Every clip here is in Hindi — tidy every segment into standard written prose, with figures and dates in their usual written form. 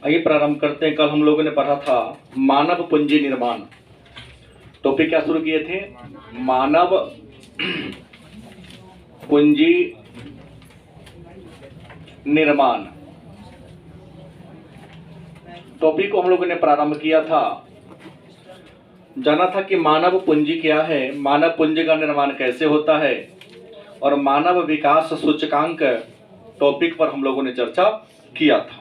आइए प्रारंभ करते हैं। कल हम लोगों ने पढ़ा था मानव पूंजी निर्माण। टॉपिक क्या शुरू किए थे? मानव पूंजी निर्माण टॉपिक को हम लोगों ने प्रारंभ किया था। जाना था कि मानव पूंजी क्या है, मानव पूंजी का निर्माण कैसे होता है, और मानव विकास सूचकांक टॉपिक पर हम लोगों ने चर्चा किया था।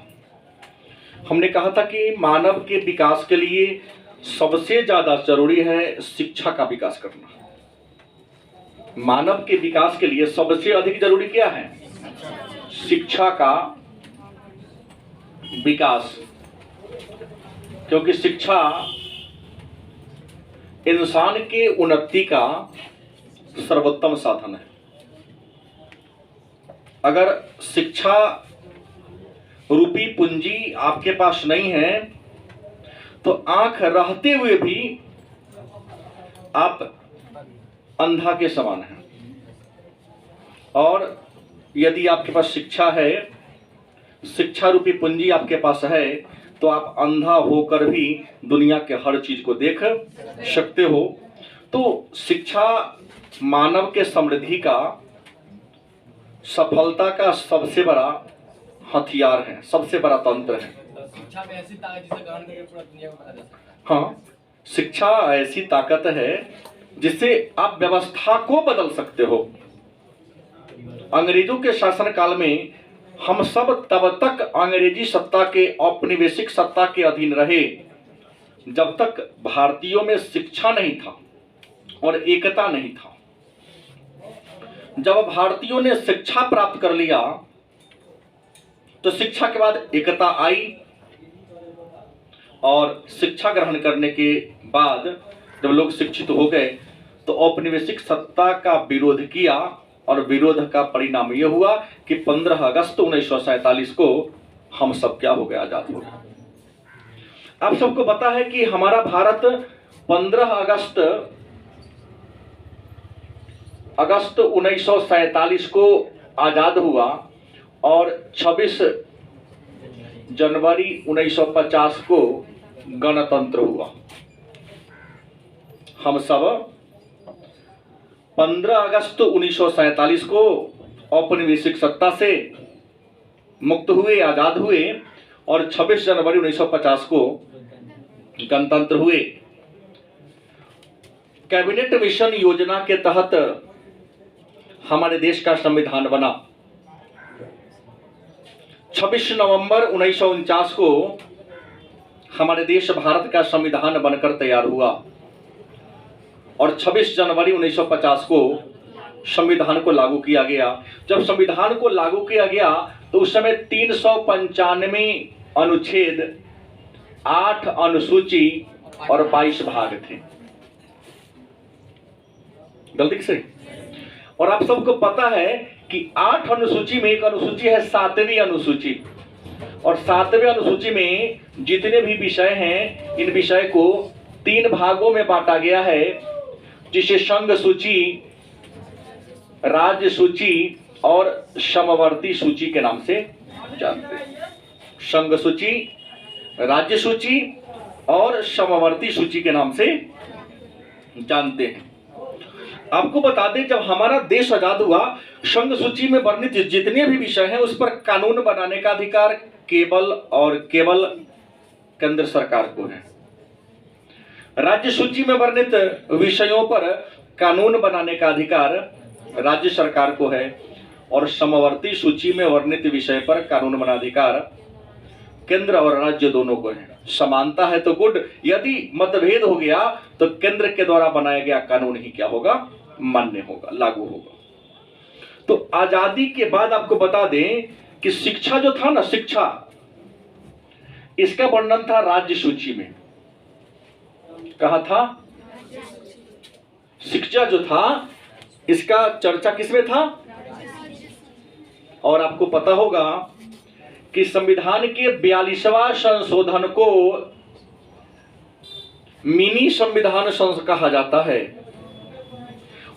हमने कहा था कि मानव के विकास के लिए सबसे ज्यादा जरूरी है शिक्षा का विकास करना। मानव के विकास के लिए सबसे अधिक जरूरी क्या है? शिक्षा का विकास, क्योंकि शिक्षा इंसान के उन्नति का सर्वोत्तम साधन है। अगर शिक्षा रूपी पूंजी आपके पास नहीं है तो आंख रहते हुए भी आप अंधा के समान हैं, और यदि आपके पास शिक्षा है, शिक्षा रूपी पूंजी आपके पास है, तो आप अंधा होकर भी दुनिया के हर चीज को देख सकते हो। तो शिक्षा मानव के समृद्धि का, सफलता का सबसे बड़ा हथियार है, सबसे बड़ा तंत्र है। शिक्षा में ऐसी ताकत जिसे ग्रहण करके पूरा दुनिया को पता चल सकता है। हाँ, शिक्षा ऐसी ताकत है जिससे आप व्यवस्था को बदल सकते हो। अंग्रेजों के शासन काल में हम सब तब तक अंग्रेजी सत्ता के, औपनिवेशिक सत्ता के अधीन रहे जब तक भारतीयों में शिक्षा नहीं था और एकता नहीं था। जब भारतीयों ने शिक्षा प्राप्त कर लिया तो शिक्षा के बाद एकता आई, और शिक्षा ग्रहण करने के बाद जब लोग शिक्षित हो गए तो औपनिवेशिक सत्ता का विरोध किया, और विरोध का परिणाम यह हुआ कि 15 अगस्त 1947 को हम सब क्या हो गए? आजाद हो गए। आप सबको पता है कि हमारा भारत 15 अगस्त 1947 को आजाद हुआ, और 26 जनवरी 1950 को गणतंत्र हुआ। हम सब 15 अगस्त 1947 को औपनिवेशिक सत्ता से मुक्त हुए, आजाद हुए, और 26 जनवरी 1950 को गणतंत्र हुए। कैबिनेट मिशन योजना के तहत हमारे देश का संविधान बना। 26 नवंबर 1949 को हमारे देश भारत का संविधान बनकर तैयार हुआ, और 26 जनवरी 1950 को संविधान को लागू किया गया। जब संविधान को लागू किया गया तो उस समय 395 अनुच्छेद, 8 अनुसूची और 22 भाग थे। गलती से। और आप सबको पता है कि 8 अनुसूची में एक अनुसूची है 7वीं अनुसूची, और 7वें अनुसूची में जितने भी विषय हैं, इन विषय को 3 भागों में बांटा गया है, जिसे संघ सूची, राज्य सूची और समवर्ती सूची के नाम से जानते हैं। संघ सूची, राज्य सूची और समवर्ती सूची के नाम से जानते हैं। आपको बता दें, जब हमारा देश आजाद हुआ, संघ सूची में वर्णित जितने भी विषय हैं उस पर कानून बनाने का अधिकार केवल और केवल केंद्र सरकार को है। राज्य सूची में वर्णित विषयों पर कानून बनाने का अधिकार राज्य सरकार को है, और समवर्ती सूची में वर्णित विषय पर कानून बनाने का अधिकार केंद्र और राज्य दोनों को है। समानता है तो गुड, यदि मतभेद हो गया तो केंद्र के द्वारा बनाया गया कानून ही क्या होगा? मान्य होगा, लागू होगा। तो आजादी के बाद आपको बता दें कि शिक्षा जो था ना, शिक्षा, इसका वर्णन था राज्य सूची में। कहा था? शिक्षा जो था इसका चर्चा किसमें था? और आपको पता होगा कि संविधान के 42वां संशोधन को मिनी संविधान कहा जाता है,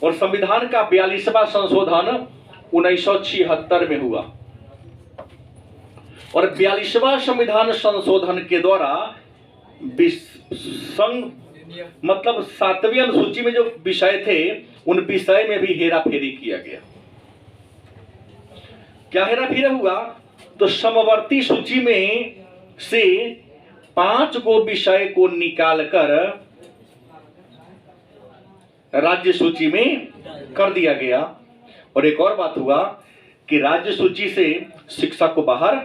और संविधान का 42वां संशोधन 1976 में हुआ। और 42वां संविधान संशोधन के द्वारा मतलब 7वीं अनुसूची में जो विषय थे उन विषय में भी हेरा फेरी किया गया। क्या हेरा फेरी हुआ? तो समवर्ती सूची में से 5 गो विषय को निकालकर राज्य सूची में कर दिया गया। और एक और बात हुआ कि राज्य सूची से शिक्षा को बाहर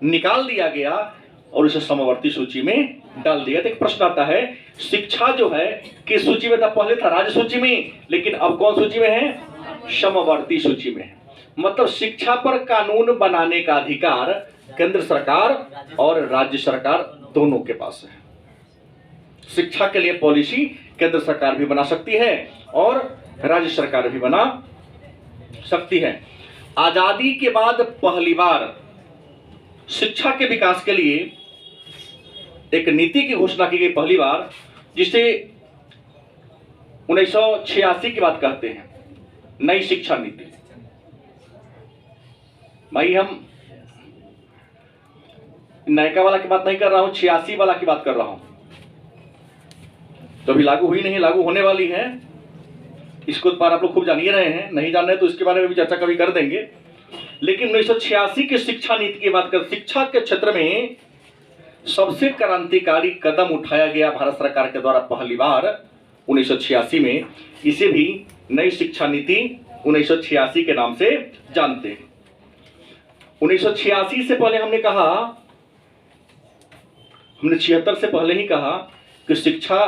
निकाल दिया गया और उसे समवर्ती सूची में डाल दिया। तो एक प्रश्न आता है, शिक्षा जो है किस सूची में था? पहले था राज्य सूची में, लेकिन अब कौन सूची में है? समवर्ती सूची में है। मतलब शिक्षा पर कानून बनाने का अधिकार केंद्र सरकार और राज्य सरकार दोनों के पास है। शिक्षा के लिए पॉलिसी केंद्र सरकार भी बना सकती है और राज्य सरकार भी बना सकती है। आजादी के बाद पहली बार शिक्षा के विकास के लिए एक नीति की घोषणा की गई, पहली बार, जिसे 1986 की बात कहते हैं, नई शिक्षा नीति। भाई हम नयका वाला की बात नहीं कर रहा हूं, 86 वाला की बात कर रहा हूं। तो अभी लागू हुई नहीं, लागू होने वाली है। इसको पर आप लोग खूब जान ही रहे हैं, नहीं जान रहे तो इसके बारे में भी चर्चा कभी कर देंगे। लेकिन 1986 की शिक्षा नीति की बात कर, शिक्षा के क्षेत्र में सबसे क्रांतिकारी कदम उठाया गया भारत सरकार के द्वारा पहली बार 1986 में। इसे भी नई शिक्षा नीति 1986 के नाम से जानते हैं। 1986 से पहले हमने कहा, हमने 76 से पहले ही कहा कि शिक्षा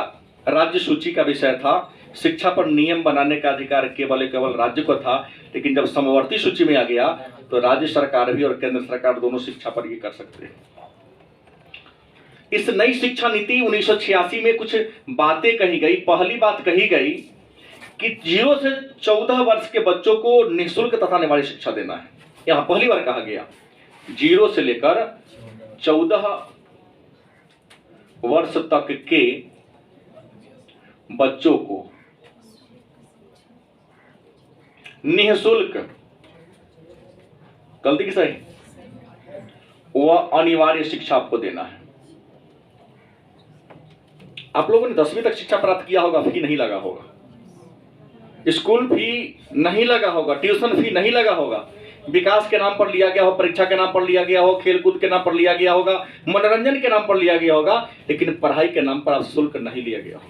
राज्य सूची का विषय था। शिक्षा पर नियम बनाने का अधिकार केवल राज्य को था। लेकिन जब समवर्ती सूची में आ गया तो राज्य सरकार भी और केंद्र सरकार दोनों शिक्षा पर ये कर सकते हैं। इस नई शिक्षा नीति 1986 में कुछ बातें कही गई। पहली बात कही गई कि 0 से 14 वर्ष के बच्चों को निःशुल्क तथा अनिवार्य शिक्षा देना है। यहां पहली बार कहा गया 0 से लेकर 14 वर्ष तक के बच्चों को निःशुल्क, गलती की सही, वह अनिवार्य शिक्षा आपको देना है। आप लोगों ने 10वीं तक शिक्षा प्राप्त किया होगा, फी नहीं लगा होगा, स्कूल फी नहीं लगा होगा, ट्यूशन फी नहीं लगा होगा, विकास के नाम पर लिया गया हो, परीक्षा के नाम पर लिया गया हो, खेलकूद के नाम पर लिया गया होगा, मनोरंजन के नाम पर लिया गया होगा, लेकिन पढ़ाई के नाम पर आप शुल्क नहीं लिया गया हो।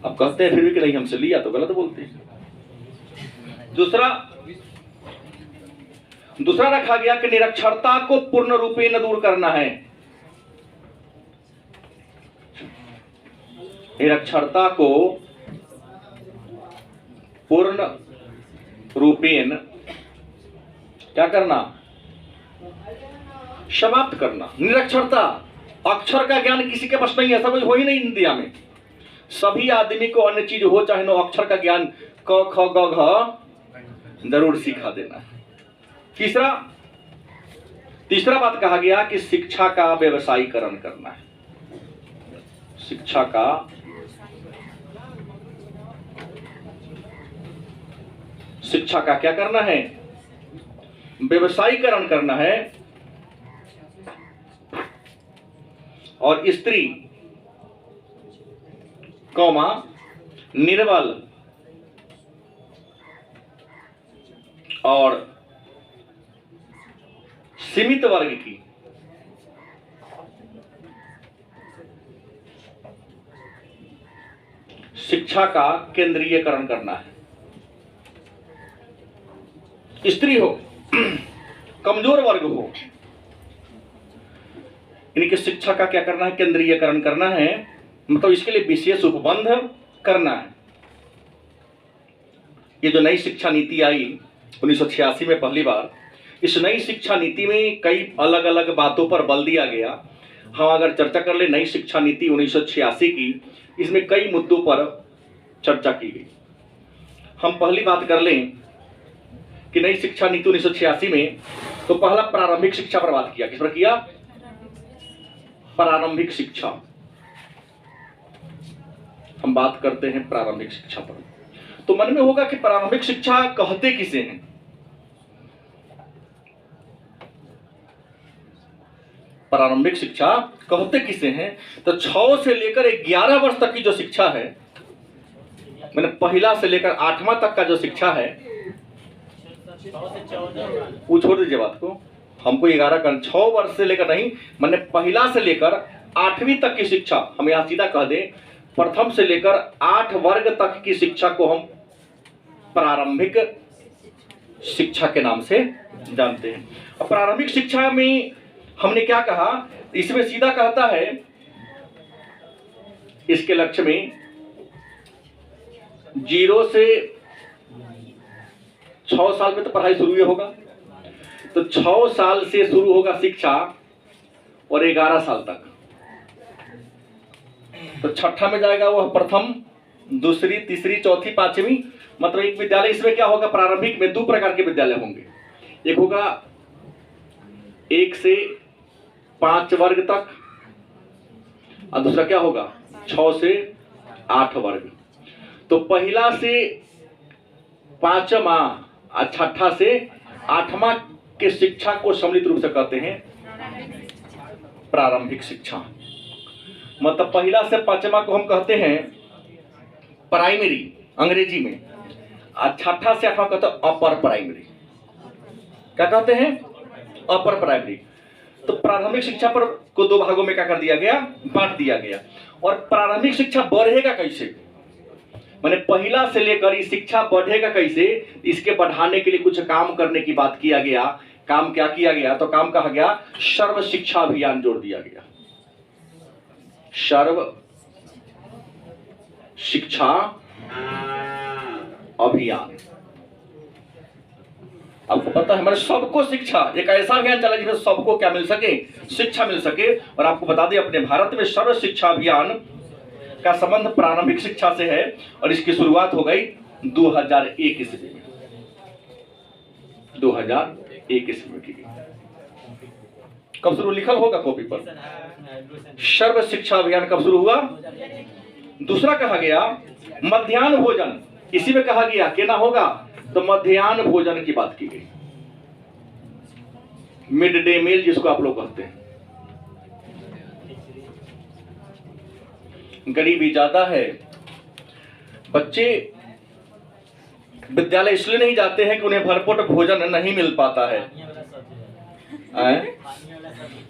अब कहते हैं फिर भी कि नहीं हमसे लिया, तो गलत बोलते हैं। दूसरा रखा गया कि निरक्षरता को पूर्ण रूपेण दूर करना है। निरक्षरता को पूर्ण रूपेण क्या करना? समाप्त करना। निरक्षरता, अक्षर का ज्ञान किसी के पास नहीं है, ऐसा कोई हो ही नहीं इंडिया में। सभी आदमी को अन्य चीज हो चाहे नो, अक्षर का ज्ञान क ख ग घ जरूर सिखा देना। तीसरा बात कहा गया कि शिक्षा का व्यवसायीकरण करना है। शिक्षा का क्या करना है? व्यवसायीकरण करना है। और स्त्री कौमा निर्बल और सीमित वर्ग की शिक्षा का केंद्रीयकरण करना है। स्त्री हो, कमजोर वर्ग हो, इनकी शिक्षा का क्या करना है? केंद्रीयकरण करना है। मतलब इसके लिए विशेष उपबंध करना है। ये जो नई शिक्षा नीति आई 1986 में पहली बार, इस नई शिक्षा नीति में कई अलग अलग बातों पर बल दिया गया। हम अगर चर्चा कर ले नई शिक्षा नीति 1986 की, इसमें कई मुद्दों पर चर्चा की गई। हम पहली बात कर लें कि नई शिक्षा नीति 1986 में तो पहला प्रारंभिक शिक्षा पर बात किया। किस पर किया? प्रारंभिक शिक्षा। हम बात करते हैं प्रारंभिक शिक्षा पर, तो मन में होगा कि प्रारंभिक शिक्षा कहते किसे हैं? प्रारंभिक शिक्षा कहते किसे हैं? तो 6 से लेकर 11 वर्ष तक की जो शिक्षा है, मैंने पहला से लेकर 8वां तक का जो शिक्षा है, वो छोड़ दीजिए बात को, हमको 11 का 6 वर्ष से लेकर नहीं, मैंने पहला से लेकर 8वीं तक की शिक्षा, हम यहाँ सीधा कह दें प्रथम से लेकर 8 वर्ग तक की शिक्षा को हम प्रारंभिक शिक्षा के नाम से जानते हैं। और प्रारंभिक शिक्षा में हमने क्या कहा, इसमें सीधा कहता है इसके लक्ष्य में 0 से 6 साल में तो पढ़ाई शुरू ही होगा, तो 6 साल से शुरू होगा शिक्षा और 11 साल तक। तो छठा में जाएगा वह प्रथम, दूसरी, तीसरी, चौथी, 5वीं, मतलब एक विद्यालय। इसमें क्या होगा, प्रारंभिक में 2 प्रकार के विद्यालय होंगे, एक होगा 1 से 5 वर्ग तक और दूसरा क्या होगा 6 से 8 वर्ग। तो पहला से 5वां और छठा से 8वां के शिक्षा को सम्मिलित रूप से कहते हैं प्रारंभिक शिक्षा। मतलब पहला से 5वां को हम कहते हैं प्राइमरी अंग्रेजी में, और छठा से 8वां कहते हैं अपर प्राइमरी। क्या कहते हैं? Upper primary. तो प्रारंभिक शिक्षा पर को 2 भागों में क्या कर दिया गया, बांट दिया गया। और प्रारंभिक शिक्षा बढ़ेगा कैसे, मैंने पहला से लेकर इस शिक्षा बढ़ेगा कैसे, इसके बढ़ाने के लिए कुछ काम करने की बात किया गया। काम क्या किया गया, तो काम कहा गया सर्व शिक्षा अभियान जोड़ दिया गया। सर्व शिक्षा अभियान, आपको पता है हमारे सबको शिक्षा, एक ऐसा अभियान चला जिसमें सबको क्या मिल सके, शिक्षा मिल सके। और आपको बता दें अपने भारत में सर्व शिक्षा अभियान का संबंध प्रारंभिक शिक्षा से है और इसकी शुरुआत हो गई 2001 ईस्वी में। 2001 ईस्वी में की गई। कब शुरू, लिखल होगा कॉपी पर, सर्व शिक्षा अभियान कब शुरू हुआ। दूसरा कहा गया मध्याह्न भोजन, इसी में कहा गया कि ना होगा, तो मध्याह्न भोजन की बात की गई, मिड डे मील जिसको आप लोग कहते हैं। गरीबी ज्यादा है, बच्चे विद्यालय इसलिए नहीं जाते हैं कि उन्हें भरपेट भोजन नहीं मिल पाता है।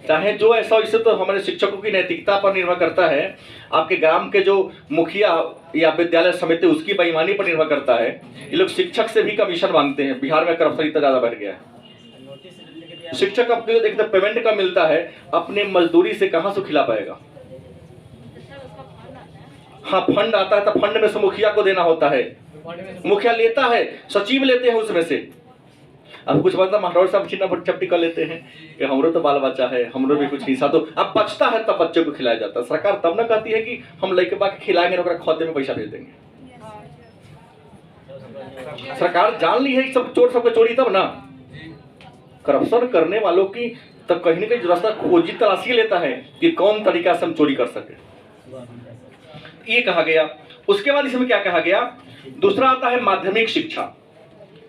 चाहे जो ऐसा, इससे तो हमारे शिक्षकों की नैतिकता पर निर्भर करता है, आपके ग्राम के जो मुखिया या विद्यालय समिति उसकी बेईमानी पर निर्भर करता है। ये लोग शिक्षक से भी कमीशन मांगते हैं। बिहार में करप्शन इतना ज्यादा बढ़ गया है। शिक्षक आपको देखते पेमेंट का मिलता है, अपने मजदूरी से कहां से खिला पाएगा। हाँ फंड आता है, तो फंड में से मुखिया को देना होता है, मुखिया लेता है, सचिव लेते हैं उसमें से। अब कुछ मतलब मास्टर साहब छिना चपटी कर लेते हैं कि हमरो तो बाल बच्चा है, हमरो भी कुछ हिस्सा, तो अब बचता है तब बच्चे को खिलाया जाता है। सरकार तब न कहती है कि हम लड़के बाकी खिलाएंगे, खाते में पैसा भेज देंगे। सरकार जान ली है सब चोर सबको चोरी, तब ना करप्शन करने वालों की तब कहीं ना कहीं रास्ता खोजी तलाशी लेता है कि कौन तरीका से हम चोरी कर सके, ये कहा गया। उसके बाद इसमें क्या कहा गया, दूसरा आता है माध्यमिक शिक्षा।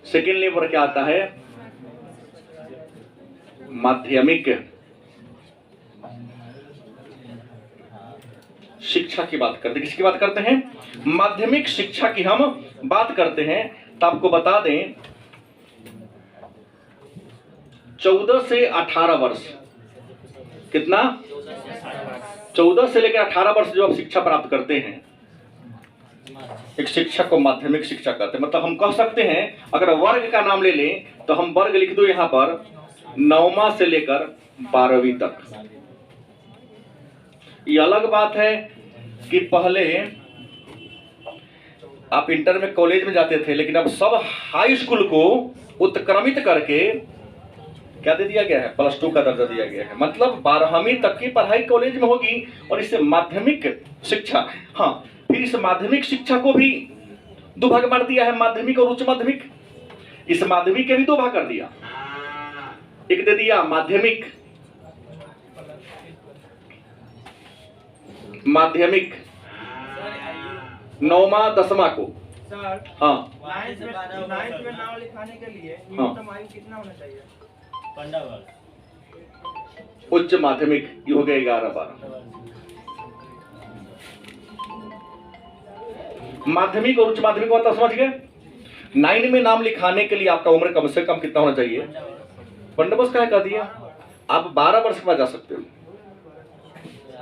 सेकेंड लेवल पर क्या आता है, माध्यमिक शिक्षा की बात करते हैं। किसकी बात करते हैं, माध्यमिक शिक्षा की हम बात करते हैं। तो आपको बता दें 14 से 18 वर्ष, कितना, 14 से लेकर 18 वर्ष जो आप शिक्षा प्राप्त करते हैं, एक शिक्षक को माध्यमिक शिक्षा कहते हैं। मतलब हम कह सकते हैं अगर वर्ग का नाम ले लें तो हम वर्ग लिख दो यहां पर 9वां से लेकर 12वीं तक। ये अलग बात है कि पहले आप इंटर में कॉलेज में जाते थे, लेकिन अब सब हाई स्कूल को उत्क्रमित करके क्या दे दिया गया है, +2 का दर्जा दिया गया है। मतलब 12वीं तक की पढ़ाई कॉलेज में होगी और इससे माध्यमिक शिक्षा। हाँ, फिर इस माध्यमिक शिक्षा को भी 2 भाग बांट दिया है, माध्यमिक और उच्च माध्यमिक। इस माध्यमिक के भी 2 भाग कर दिया, एक दे दिया माध्यमिक, माध्यमिक 9वां 10वां को। सर, हाँ 9th में नाम लिखाने के लिए न्यूनतम आयु कितना होना चाहिए? उच्च माध्यमिक, ये हो गया 11-12। माध्यमिक और उच्च माध्यमिक मतलब समझ गए। 9 में नाम लिखाने के लिए आपका उम्र कम से कम कितना होना चाहिए? 15 वर्ष का है कह दिया। आप 12 वर्ष के बाद जा सकते हो।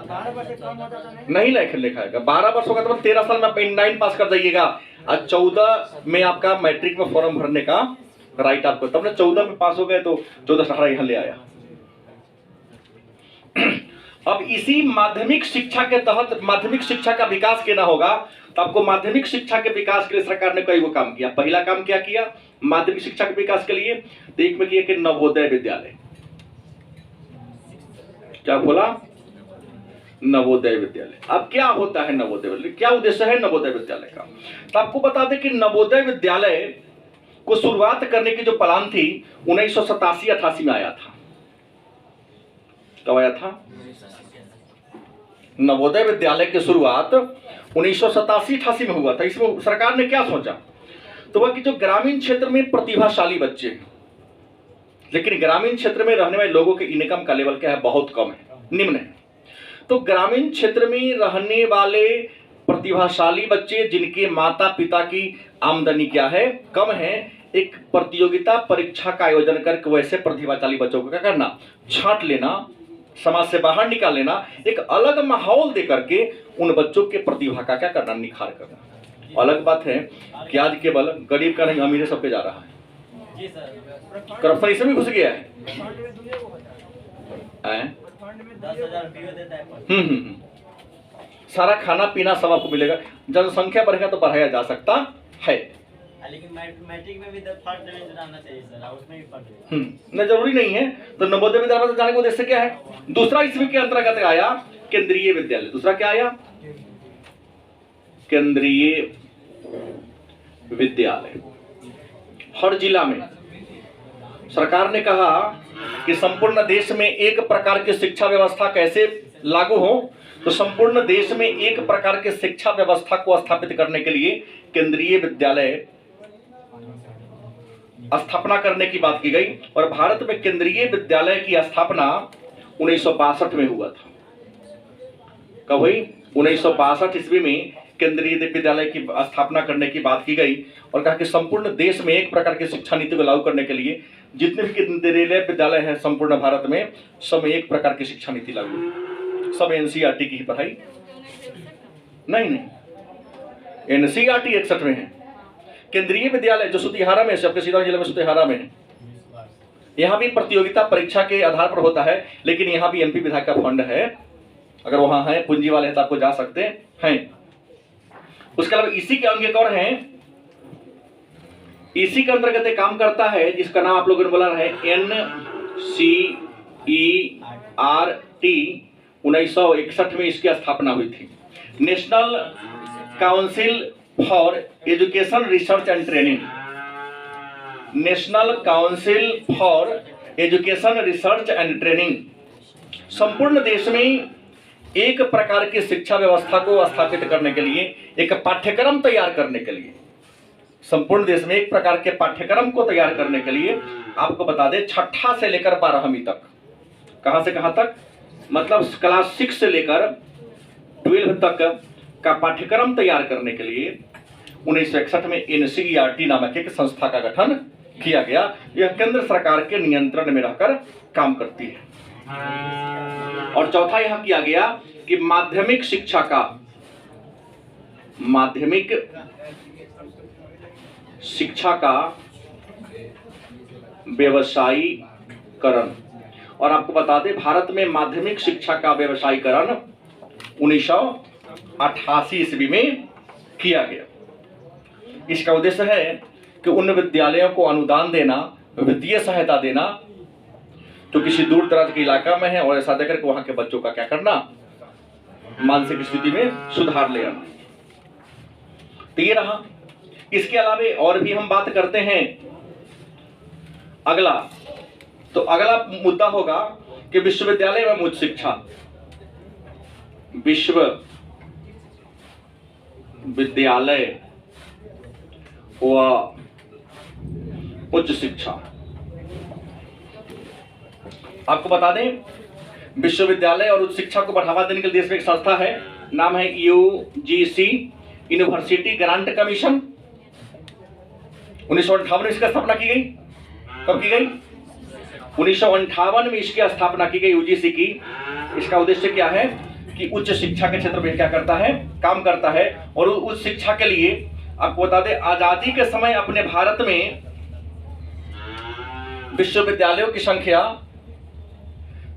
12 वर्ष से कम होता तो नहीं लिखाएगा। 12 वर्ष होगा तो 13 साल में आप 9 पास कर जाइएगा और 14 में आपका मैट्रिक में फॉर्म भरने का राइट आपको, तब ना 14 में पास हो गए तो 14-18 यहाँ ले आया। अब इसी माध्यमिक शिक्षा के तहत माध्यमिक शिक्षा का विकास केना होगा, तो आपको माध्यमिक शिक्षा के विकास के लिए सरकार ने कई वो काम किया। पहला काम क्या किया माध्यमिक शिक्षा के विकास के लिए? तो एक में किया कि नवोदय विद्यालय। क्या बोला? नवोदय विद्यालय। अब क्या होता है नवोदय विद्यालय, क्या उद्देश्य है नवोदय विद्यालय का? तो आपको बता दें कि नवोदय विद्यालय को शुरुआत करने की जो प्लान थी 1987-88 में आया था। कब आया था? नवोदय विद्यालय की शुरुआत 1987-88 में हुआ था। इसमें सरकार ने क्या सोचा, तो वह कि जो ग्रामीण क्षेत्र में प्रतिभाशाली बच्चे हैं, लेकिन ग्रामीण क्षेत्र में रहने वाले लोगों के इनकम का लेवल क्या है? बहुत कम है, निम्न है। तो ग्रामीण क्षेत्र में रहने वाले प्रतिभाशाली बच्चे जिनके माता पिता की आमदनी क्या है? कम है, एक प्रतियोगिता परीक्षा का आयोजन करके वैसे प्रतिभाशाली बच्चों को क्या करना? छांट लेना, समाज से बाहर निकाल लेना, एक अलग माहौल दे करके उन बच्चों के प्रतिभा का क्या करना? निखार करना। अलग बात है कि आज केवल गरीब का नहीं अमीर सबके जा रहा है। जी सर। करप्शन इसमें भी घुस गया है। फंड में दुनिया को होता है। फंड में 10,000 रुपये देता है। सारा खाना पीना सब आपको मिलेगा। जनसंख्या बढ़ेगा तो बढ़ाया जा सकता है, लेकिन मैट्रिक में भी फर्स्ट डिवीजन आना चाहिए सर, उसमें भी फर्स्ट। नहीं जरूरी नहीं है। तो नवोदय विद्यालय में जाने का उद्देश्य क्या है? दूसरा इसमें के अंतर्गत आया केंद्रीय विद्यालय। दूसरा क्या आया? केंद्रीय विद्यालय। हर जिला में सरकार ने कहा कि संपूर्ण देश में एक प्रकार की शिक्षा व्यवस्था कैसे लागू हो, तो संपूर्ण देश में एक प्रकार के शिक्षा व्यवस्था को स्थापित करने के लिए केंद्रीय विद्यालय स्थापना करने की बात की गई। और भारत में केंद्रीय विद्यालय की स्थापना 1962 में हुआ था। कब हुई? 1962 ईस्वी में केंद्रीय विद्यालय की स्थापना करने की बात की गई और कहा कि संपूर्ण देश में एक प्रकार की शिक्षा नीति को लागू करने के लिए जितने भी केंद्रीय विद्यालय है संपूर्ण भारत में, सब में एक प्रकार की शिक्षा नीति लागू। सब एनसीईआरटी की ही पढ़ाई नहीं, एनसीईआरटी 61 में है। केंद्रीय विद्यालय जो सुतिहारा में, सबके सीतामढ़ी जिले में सुतिहारा में है, यहाँ भी प्रतियोगिता परीक्षा के आधार पर होता है, लेकिन यहाँ भी एमपी विधायक का फंड है। अगर वहां है पूंजी वाले हैं तो आपको जा सकते हैं। उसके अलावा इसी के अंग एक और हैं, इसी के अंतर्गत एक काम करता है जिसका नाम आप लोगों ने बोला है NCERT। 1961 में इसकी स्थापना हुई थी। National council for education research and training. National council for education research and training संपूर्ण देश में एक प्रकार की शिक्षा व्यवस्था को स्थापित करने के लिए, एक पाठ्यक्रम तैयार करने के लिए, संपूर्ण देश में एक प्रकार के पाठ्यक्रम को तैयार करने के लिए आपको बता दें 6ठा से लेकर 12वीं तक, कहां से कहां तक, मतलब क्लास 6 से लेकर 12 तक का पाठ्यक्रम तैयार करने के लिए 1961 में NCERT नामक एक संस्था का गठन किया गया। यह केंद्र सरकार के नियंत्रण में रहकर काम करती है। और चौथा यह किया गया कि माध्यमिक शिक्षा का, माध्यमिक शिक्षा का व्यवसायीकरण। और आपको बता दें भारत में माध्यमिक शिक्षा का व्यवसायीकरण 1988 ईस्वी में किया गया। इसका उद्देश्य है कि उन विद्यालयों को अनुदान देना, वित्तीय सहायता देना जो किसी दूर दराज के इलाका में है, और ऐसा देकर के वहां के बच्चों का क्या करना, मानसिक स्थिति में सुधार ले आना। तो ये रहा। इसके अलावा और भी हम बात करते हैं अगला, तो अगला मुद्दा होगा कि विश्वविद्यालय एवं उच्च शिक्षा। विश्वविद्यालय व उच्च शिक्षा। आपको बता दें विश्वविद्यालय और उच्च शिक्षा को बढ़ावा देने के लिए देश में एक संस्था है, नाम है यूजीसी, यूनिवर्सिटी ग्रांट कमीशन। 1958 में इसकी स्थापना की गई। कब की गई? 1958 में इसकी स्थापना की गई यूजीसी की। इसका उद्देश्य क्या है कि उच्च शिक्षा के क्षेत्र में क्या करता है, काम करता है। और उच्च शिक्षा के लिए आपको बता दें, आजादी के समय अपने भारत में विश्वविद्यालयों की संख्या,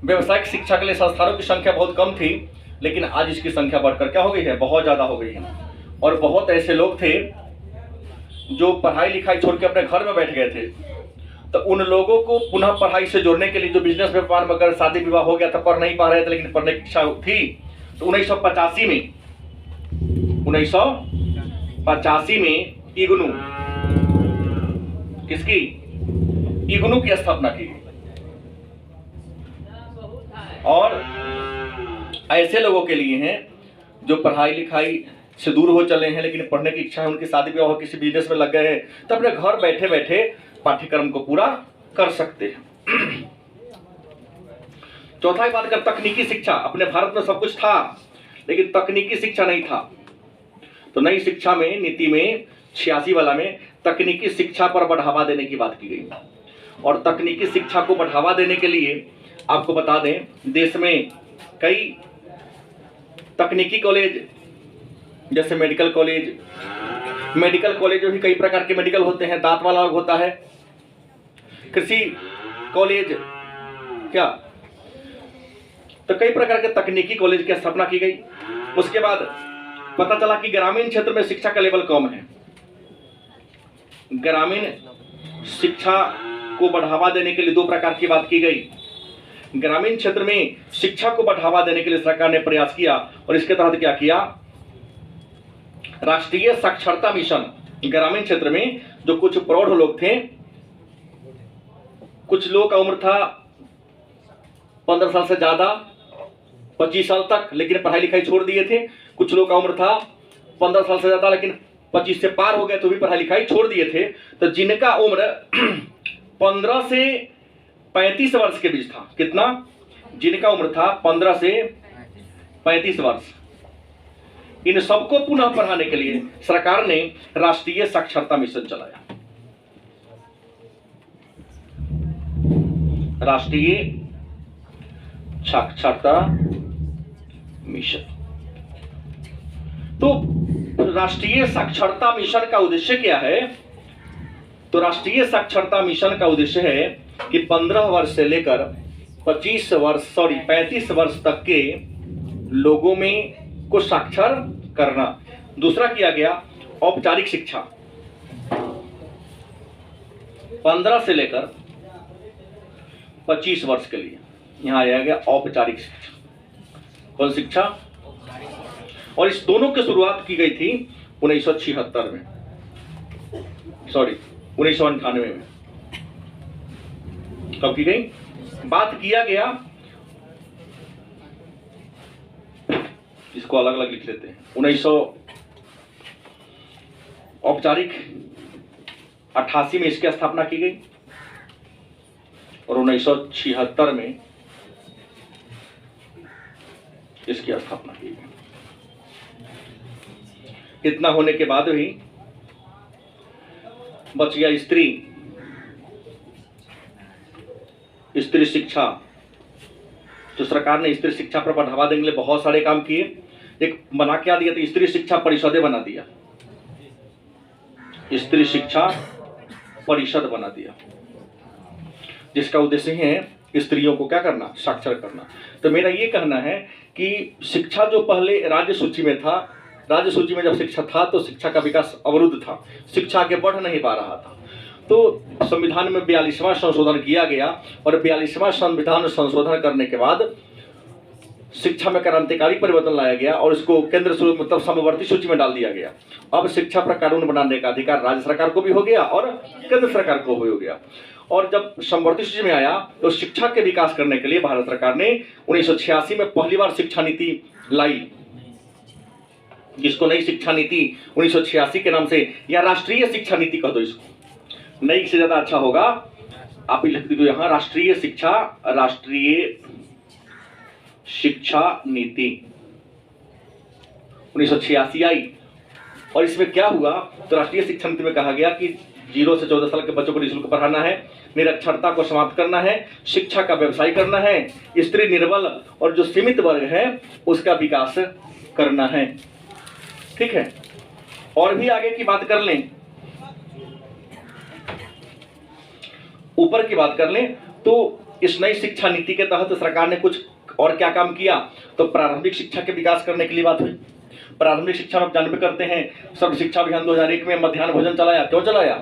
व्यवसायिक शिक्षा के लिए संस्थानों की संख्या बहुत कम थी, लेकिन आज इसकी संख्या बढ़कर क्या हो गई है, बहुत ज्यादा हो गई है। और बहुत ऐसे लोग थे जो पढ़ाई लिखाई छोड़ के अपने घर में बैठ गए थे। तो उन लोगों को पुनः पढ़ाई से जोड़ने के लिए, जो बिजनेस व्यापार में अगर शादी विवाह हो गया था, पढ़ नहीं पा रहे थे लेकिन पढ़ने की इच्छा थी, तो 1985 में इग्नू, किसकी? इग्नू की स्थापना की। और ऐसे लोगों के लिए हैं जो पढ़ाई लिखाई से दूर हो चले हैं लेकिन पढ़ने की इच्छा है, उनकी शादी विवाह किसी बिजनेस में लग गए हैं, तो अपने घर बैठे बैठे पाठ्यक्रम को पूरा कर सकते हैं। चौथा ही बात कर, तकनीकी शिक्षा। अपने भारत में सब कुछ था लेकिन तकनीकी शिक्षा नहीं था। तो नई शिक्षा में, नीति में 86 वाला में तकनीकी शिक्षा पर बढ़ावा देने की बात की गई। और तकनीकी शिक्षा को बढ़ावा देने के लिए आपको बता दें, देश में कई तकनीकी कॉलेज, जैसे मेडिकल कॉलेज में भी कई प्रकार के मेडिकल होते हैं, दांत वाला होता है, कृषि कॉलेज, क्या, तो कई प्रकार के तकनीकी कॉलेज की स्थापना की गई। उसके बाद पता चला कि ग्रामीण क्षेत्र में शिक्षा का लेवल कम है। ग्रामीण शिक्षा को बढ़ावा देने के लिए दो प्रकार की बात की गई। ग्रामीण क्षेत्र में शिक्षा को बढ़ावा देने के लिए सरकार ने प्रयास किया और इसके तहत क्या किया, राष्ट्रीय साक्षरता मिशन। ग्रामीण क्षेत्र में जो कुछ प्रौढ़ लोग थे, कुछ लोग का उम्र था 15 साल से ज्यादा, 25 साल तक, लेकिन पढ़ाई लिखाई छोड़ दिए थे। कुछ लोग का उम्र था 15 साल से ज्यादा लेकिन 25 से पार हो गए तो भी पढ़ाई लिखाई छोड़ दिए थे। तो जिनका उम्र 15 से 35 वर्ष के बीच था, कितना? जिनका उम्र था 15 से 35 वर्ष, इन सबको पुनः पढ़ाने के लिए सरकार ने राष्ट्रीय साक्षरता मिशन चलाया। राष्ट्रीय साक्षरता मिशन। तो राष्ट्रीय साक्षरता मिशन का उद्देश्य क्या है? तो राष्ट्रीय साक्षरता मिशन का उद्देश्य है कि 15 वर्ष से लेकर 35 वर्ष तक के लोगों में को साक्षर करना। दूसरा किया गया औपचारिक शिक्षा। 15 से लेकर 25 वर्ष के लिए यहां आया गया औपचारिक शिक्षा। कौन शिक्षा? और इस दोनों की शुरुआत की गई थी 1996 में, 1998 में। कब की गई? बात किया गया, इसको अलग अलग लिख लेते हैं। 1988 में इसकी स्थापना की गई और 1976 में इसकी स्थापना की गई। इतना होने के बाद भी बच गया स्त्री शिक्षा। तो सरकार ने स्त्री शिक्षा पर बढ़ावा देने के लिए बहुत सारे काम किए। एक बना क्या दिया था, स्त्री शिक्षा परिषदें बना दिया, स्त्री शिक्षा परिषद बना दिया, जिसका उद्देश्य है स्त्रियों को क्या करना, साक्षर करना। तो मेरा ये कहना है कि शिक्षा जो पहले राज्य सूची में था, राज्य सूची में जब शिक्षा था तो शिक्षा का विकास अवरुद्ध था, शिक्षा आगे बढ़ नहीं पा रहा था। तो संविधान में 42वां संशोधन किया गया और 42वां संविधान संशोधन करने के बाद शिक्षा में क्रांतिकारी परिवर्तन लाया गया और इसको केंद्र मतलब समवर्ती सूची में डाल दिया गया। अब शिक्षा पर कानून बनाने का अधिकार राज्य सरकार को भी हो गया और केंद्र सरकार को भी हो गया। और जब समवर्ती सूची में आया तो शिक्षा के विकास करने के लिए भारत सरकार ने 1986 में पहली बार शिक्षा नीति लाई, जिसको नई शिक्षा नीति 1986 के नाम से, या राष्ट्रीय शिक्षा नीति कह दो इसको, नई से ज्यादा अच्छा होगा। आप लिख दो यहाँ राष्ट्रीय शिक्षा, राष्ट्रीय शिक्षा नीति 1986 आई, और इसमें क्या हुआ, तो राष्ट्रीय शिक्षा नीति में कहा गया कि 0 से 14 साल के बच्चों को निःशुल्क पढ़ाना है, निरक्षरता को समाप्त करना है, शिक्षा का व्यवसाय करना है, स्त्री निर्बल और जो सीमित वर्ग है उसका विकास करना है। ठीक है, और भी आगे की बात कर लें, ऊपर की बात कर लें, तो इस नई शिक्षा नीति के तहत सरकार ने कुछ और क्या काम किया, तो प्रारंभिक शिक्षा के विकास करने के लिए बात हुई। प्रारंभिक शिक्षा में आप जानते करते हैं, सर्व शिक्षा अभियान 2001 में मध्याह्न भोजन चलाया। क्यों चलाया?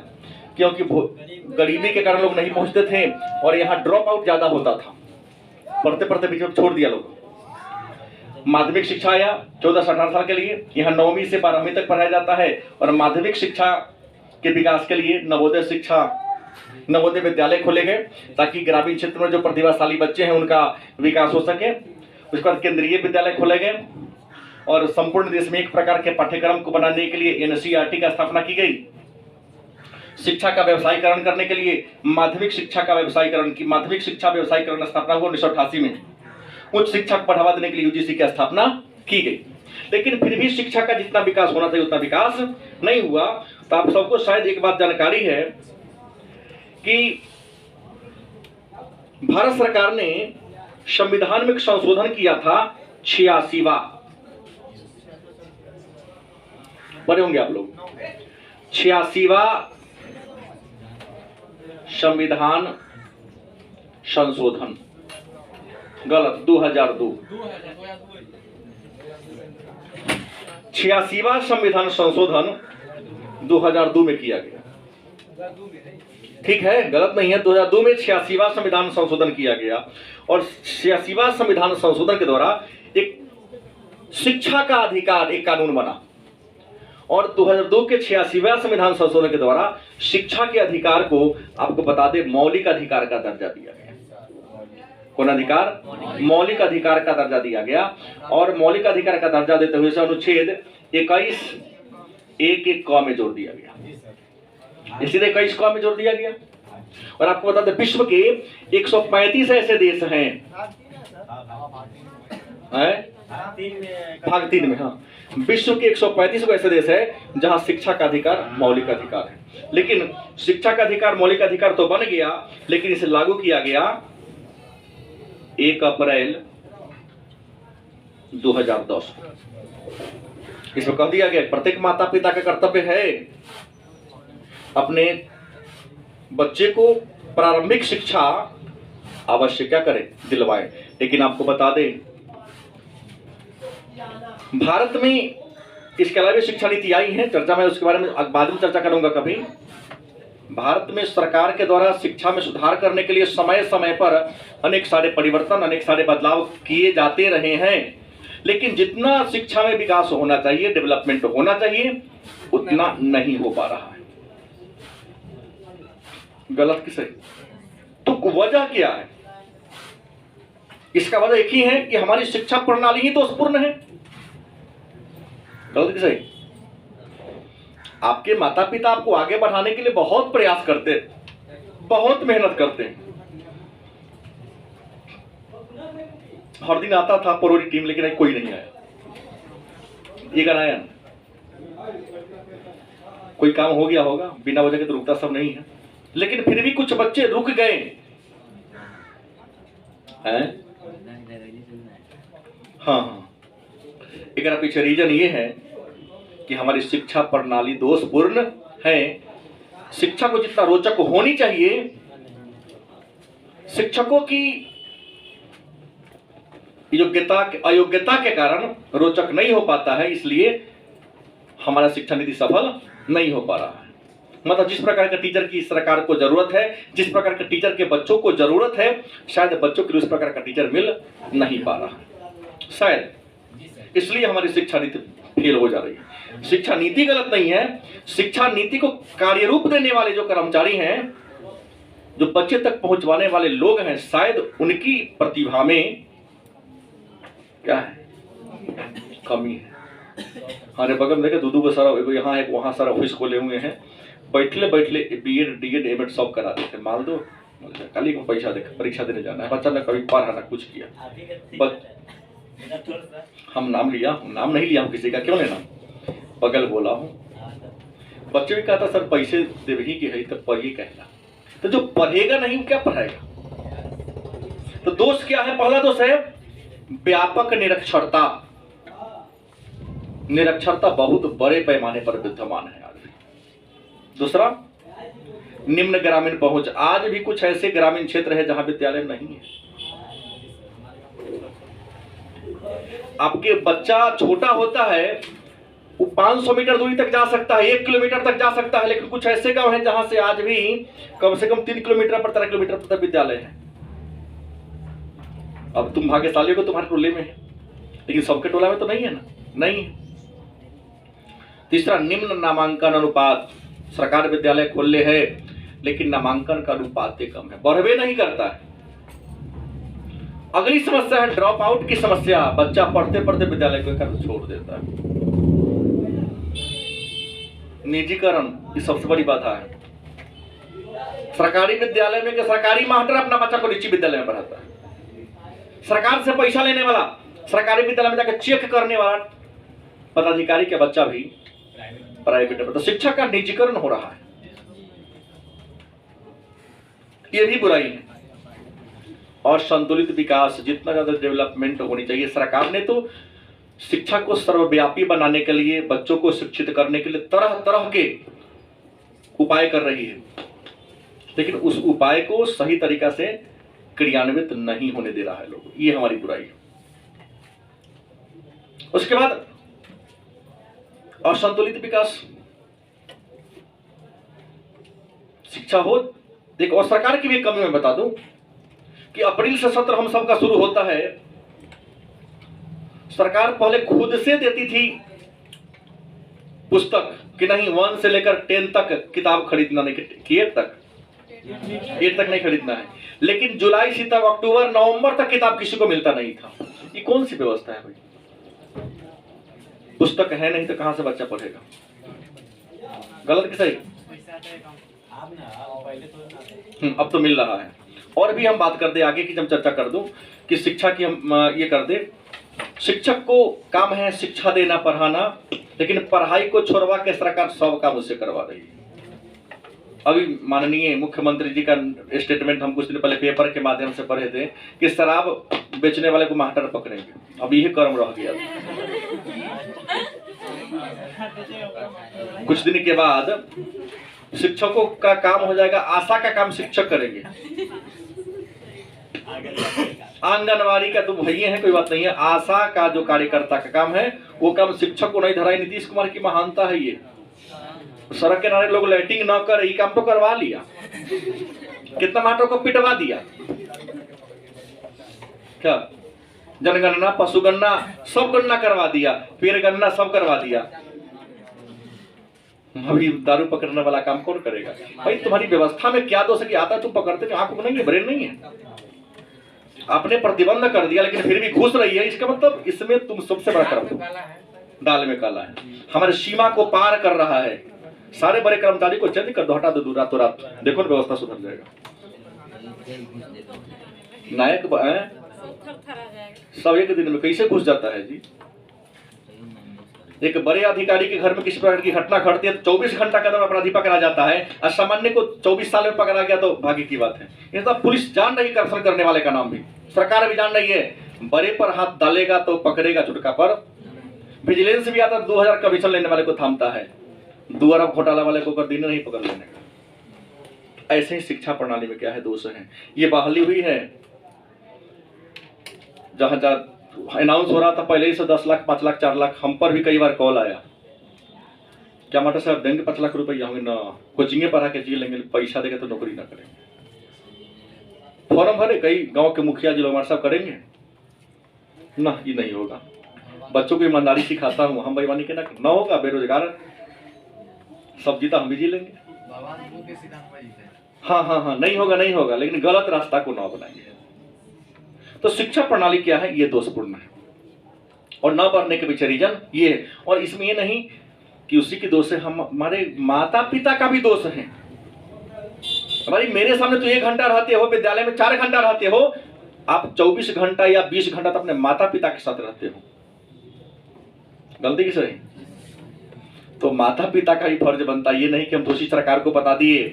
क्योंकि गरीबी के कारण लोग नहीं पहुंचते थे और यहाँ ड्रॉप आउट ज्यादा होता था, पढ़ते पढ़ते बीच में छोड़ दिया लोग। माध्यमिक शिक्षा आया 14 से 18 साल के लिए, यहाँ 9वीं से 12वीं तक पढ़ाया जाता है, और माध्यमिक शिक्षा के विकास के लिए नवोदय विद्यालय खोले गए ताकि ग्रामीण क्षेत्र में जो प्रतिभाशाली बच्चे हैं उनका विकास हो सके। उसके बाद केंद्रीय विद्यालय खोले गए और संपूर्ण देश में एक प्रकार के पाठ्यक्रम को बनाने के लिए एनसीईआरटी का स्थापना की गई। शिक्षा का व्यवसायीकरण करने के लिए माध्यमिक शिक्षा व्यवसायीकरण स्थापना हुआ 1988 में। उच्च शिक्षा को बढ़ावा देने के लिए यूजीसी की स्थापना की गई, लेकिन फिर भी शिक्षा का जितना विकास होना चाहिए उतना विकास नहीं हुआ। तो आप सबको शायद एक बात जानकारी है कि भारत सरकार ने संविधान में संशोधन किया था 86वां, बड़े होंगे आप लोग, 86वां संविधान संशोधन, गलत, 2002, 86वां संविधान संशोधन 2002 में किया गया। ठीक है, गलत नहीं है, 2002 में 86वां संविधान संशोधन किया गया, और 86वां संविधान संशोधन के द्वारा एक शिक्षा का अधिकार एक कानून बना, और 2002 के 86वां संविधान संशोधन के द्वारा शिक्षा के अधिकार को, आपको बता दें, मौलिक अधिकार का दर्जा दिया गया। कौन अधिकार? मौलिक अधिकार का दर्जा दिया गया, और मौलिक अधिकार का दर्जा देते हुए अनुच्छेद 21(1) क में जोड़ दिया गया, इसलिए 21 क में जोड़ दिया गया। और आपको बता दें, विश्व के 135 ऐसे देश हैं, भाग 3 में, हाँ, विश्व के 135 ऐसे देश है जहां शिक्षा का अधिकार मौलिक अधिकार है। लेकिन शिक्षा का अधिकार मौलिक अधिकार तो बन गया, लेकिन इसे लागू किया गया 1 अप्रैल 2010। इसमें कह दिया गया प्रत्येक माता पिता का कर्तव्य है अपने बच्चे को प्रारंभिक शिक्षा अवश्य क्या करें, दिलवाएं। लेकिन आपको बता दें, भारत में इसके अलावा शिक्षा नीति आई है, चर्चा में उसके बारे में बाद में चर्चा करूंगा कभी। भारत में सरकार के द्वारा शिक्षा में सुधार करने के लिए समय समय पर अनेक सारे परिवर्तन, अनेक सारे बदलाव किए जाते रहे हैं, लेकिन जितना शिक्षा में विकास होना चाहिए, डेवलपमेंट होना चाहिए, उतना नहीं हो पा रहा है। गलत कि सही? तो वजह क्या है? इसका वजह एक ही है कि हमारी शिक्षा प्रणाली ही दोषपूर्ण है। गलत कि सही? आपके माता पिता आपको आगे बढ़ाने के लिए बहुत प्रयास करते हैं, बहुत मेहनत करते हैं। हर दिन आता था परोरी टीम, लेकिन कोई नहीं आया। ये गाना आया, कोई काम हो गया होगा, बिना वजह के तो रुकता सब नहीं है, लेकिन फिर भी कुछ बच्चे रुक गए हैं। हाँ, एक पीछे रीजन ये है कि हमारी शिक्षा प्रणाली दोषपूर्ण है। शिक्षा को जितना रोचक होनी चाहिए, शिक्षकों की अयोग्यता के कारण रोचक नहीं हो पाता है, इसलिए हमारा शिक्षा नीति सफल नहीं हो पा रहा है। मतलब जिस प्रकार के टीचर की सरकार को जरूरत है, जिस प्रकार के टीचर के बच्चों को जरूरत है, शायद बच्चों के लिए उस प्रकार का टीचर मिल नहीं पा रहा है शायद, इसलिए हमारी शिक्षा नीति फेल हो जा रही है। शिक्षा नीति गलत नहीं है, शिक्षा नीति को कार्य रूप देने वाले जो कर्मचारी हैं, जो बच्चे तक पहुंचवाने वाले लोग हैं, शायद उनकी प्रतिभा में क्या है, कमी है। हमारे बगल में देखे दूधू को सारा यहाँ एक वहाँ सारा ऑफिस खोले हुए हैं, बैठले बैठले बीएड डीएड एमएड सब करा देते, मान दो कल ही को पैसा दे, परीक्षा देने जाना है, बच्चा ने कभी पढ़ा ना कुछ किया, इधर थोड़ा सा। हम नाम नहीं लिया हूँ किसी का, क्यों लेना, बगल बोला हूँ। हाँ सर। बच्चे भी कहता सर पैसे देवही की है तो पढ़िए कहला, तो जो पढ़ेगा नहीं वो क्या पढ़ाएगा। तो दोष क्या है, पहला दोष है व्यापक निरक्षरता। निरक्षरता बहुत बड़े पैमाने पर विद्यमान है आज भी। दूसरा, निम्न ग्रामीण पहुंच। आज भी कुछ ऐसे ग्रामीण क्षेत्र है जहां विद्यालय नहीं है। आपके बच्चा छोटा होता है, वो 500 मीटर दूरी तक जा सकता है, 1 किलोमीटर तक जा सकता है, लेकिन कुछ ऐसे गांव हैं जहां से आज भी कम से कम 3 किलोमीटर पर 3 किलोमीटर पर विद्यालय है। अब तुम भाग्यशाली हो, तुम्हारे टोले में है, लेकिन सबके टोला में तो नहीं है ना, नहीं है। तीसरा, निम्न नामांकन अनुपात। सरकार विद्यालय खोले है लेकिन नामांकन का अनुपात कम है, बढ़वे नहीं करता है। अगली समस्या है ड्रॉप आउट की समस्या। बच्चा पढ़ते पढ़ते विद्यालय को कर छोड़ देता है। निजीकरण ये सबसे बड़ी बाधा है। सरकारी विद्यालय में सरकारी मास्टर अपना बच्चा को निजी विद्यालय में पढ़ाता है। सरकार से पैसा लेने वाला, सरकारी विद्यालय में जाकर चेक करने वाला पदाधिकारी का बच्चा भी प्राइवेट में। तो शिक्षा का निजीकरण हो रहा है, ये भी बुराई है। और संतुलित विकास, जितना ज्यादा डेवलपमेंट होनी चाहिए। सरकार ने तो शिक्षा को सर्वव्यापी बनाने के लिए, बच्चों को शिक्षित करने के लिए तरह तरह के उपाय कर रही है, लेकिन उस उपाय को सही तरीका से क्रियान्वित नहीं होने दे रहा है लोग। ये हमारी बुराई है। उसके बाद असंतुलित विकास। शिक्षा हो देखो, और सरकार की भी कमी मैं बता दूं कि अप्रैल से सत्र हम सबका शुरू होता है। सरकार पहले खुद से देती थी पुस्तक कि नहीं 1 से लेकर 10 तक किताब खरीदना नहीं, कि 8 तक नहीं खरीदना है। लेकिन जुलाई सितंबर अक्टूबर नवंबर तक किताब किसी को मिलता नहीं था। ये कौन सी व्यवस्था है भाई? पुस्तक है नहीं तो कहां से बच्चा पढ़ेगा? गलत कि सही? अब तो मिल रहा है। और भी हम बात कर दे आगे की, जब चर्चा कर दूं कि शिक्षा की हम ये कर दे। शिक्षक को काम है शिक्षा देना, पढ़ाना, लेकिन पढ़ाई को छोड़वा के सरकार सब काम उससे करवा रही है। अभी माननीय मुख्यमंत्री जी का स्टेटमेंट हम कुछ दिन पहले पेपर के माध्यम से पढ़े थे कि शराब बेचने वाले को मास्टर पकड़ेंगे। अब यही कर्म रह गया। कुछ दिन के बाद शिक्षकों का काम हो जाएगा, आशा का काम शिक्षक करेंगे। आंगनवाड़ी का तो भैया है, कोई बात नहीं है। आशा का जो कार्यकर्ता का काम है वो काम शिक्षक को नहीं धराई। नीतीश कुमार की महानता है ये। सड़क के किनारे लोग लाइटिंग न कर, ये काम तो करवा लिया। कितना मास्टर को पिटवा दिया। क्या जनगणना, पशुगणना, सब गणना करवा दिया, पेड़ गणना सब करवा दिया। अभी दारू पकड़ने वाला काम कौन करेगा भाई? तुम्हारी व्यवस्था में क्या दोष है कि आता तुम पकड़ते, आंख नहीं है, ब्रेन नहीं है। आपने प्रतिबंध कर दिया लेकिन फिर भी घुस रही है, इसका मतलब इसमें तुम सबसे बड़ा कर्म, दाल में काला है। हमारे सीमा को पार कर रहा है। सारे बड़े कर्मचारी को चेंज कर दो, हटा दो रातों रात, देखो व्यवस्था सुधर जाएगा। नायक सब एक दिन में कैसे घुस जाता है जी? एक बड़े अधिकारी के घर में किसी प्रकार की घटना घटती है तो 24 घंटा के अंदर अपराधी पकड़ा जाता है, और सामान्य को 24 साल में पकड़ा गया तो भाग्य की बात है। ये तो पुलिस जान रही, करप्शन करने वाले का नाम भी सरकार भी जान रही है। बड़े पर हाथ डालेगा तो पकड़ेगा छुटका पर। विजिलेंस भी आता 2000 कमीशन लेने वाले को थामता है, 2 अरब घोटाला वाले को कर दिन नहीं पकड़ लेने का। ऐसे ही शिक्षा प्रणाली में क्या है, दोष है। ये बहाली हुई है, जहां जहां अनाउंस हो रहा था पहले ही से 10 लाख, 5 लाख, 4 लाख। हम पर भी कई बार कॉल आया, क्या मास्टर साहब देंगे 5 लाख रुपए? होंगे ना, कोचिंगे पढ़ा के जी लेंगे, पैसा देंगे तो नौकरी ना करेंगे। फॉर्म भरे, कई गांव के मुखिया जी लोग हमारे साहब करेंगे ना, ये नहीं होगा। बच्चों को ईमानदारी सिखाता हूँ, हम बेईमानी के ना होगा। बेरोजगार सब जीता, हम भी जी लेंगे। हाँ, नहीं होगा, लेकिन गलत रास्ता को ना बनाएंगे। तो शिक्षा प्रणाली क्या है, ये दोषपूर्ण है। और न बढ़ने के पीछे रीजन ये है। और इसमें ये नहीं कि उसी के दोष है, हमारे माता पिता का भी दोष है। भाई मेरे सामने तो 1 घंटा रहते हो, विद्यालय में 4 घंटा रहते हो, आप 24 घंटा या 20 घंटा तो अपने माता पिता के साथ रहते हो, गलती किस रही? तो माता पिता का ही फर्ज बनता है, ये नहीं कि हम दोषी सरकार को बता दिए,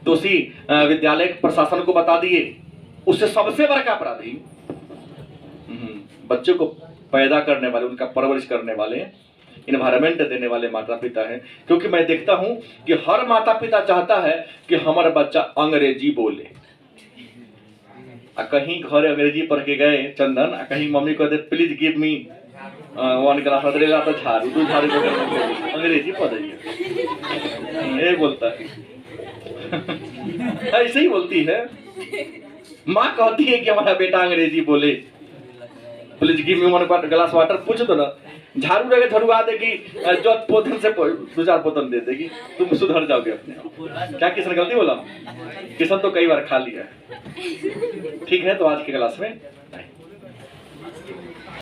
दोषी विद्यालय प्रशासन को बता दिए। उससे सबसे बड़ा अपराधी बच्चों को पैदा करने वाले, उनका परवरिश करने वाले, इन्वायरमेंट देने वाले माता पिता हैं। क्योंकि मैं देखता हूं कि हर माता पिता चाहता है कि हमारा बच्चा अंग्रेजी बोले। कहीं घर अंग्रेजी पढ़ के गए चंदन, कहीं मम्मी कहते प्लीज गिव मी 1 ग्लास अदरेगा, तो झाड़ू तू झाड़ू अंग्रेजी पढ़ाइए, ये बोलता है। ऐसे ही बोलती है माँ, कहती है कि हमारा बेटा अंग्रेजी बोले, please give me 1 glass water. पूछ दो ना, झाड़ू लगे झड़ुआ देगी, जो पोतन से 2-4 पोतन दे देगी, तुम सुधर जाओगे अपने आप। क्या किशन गलती बोला? किशन तो कई बार खा लिया। ठीक है, तो आज के क्लास में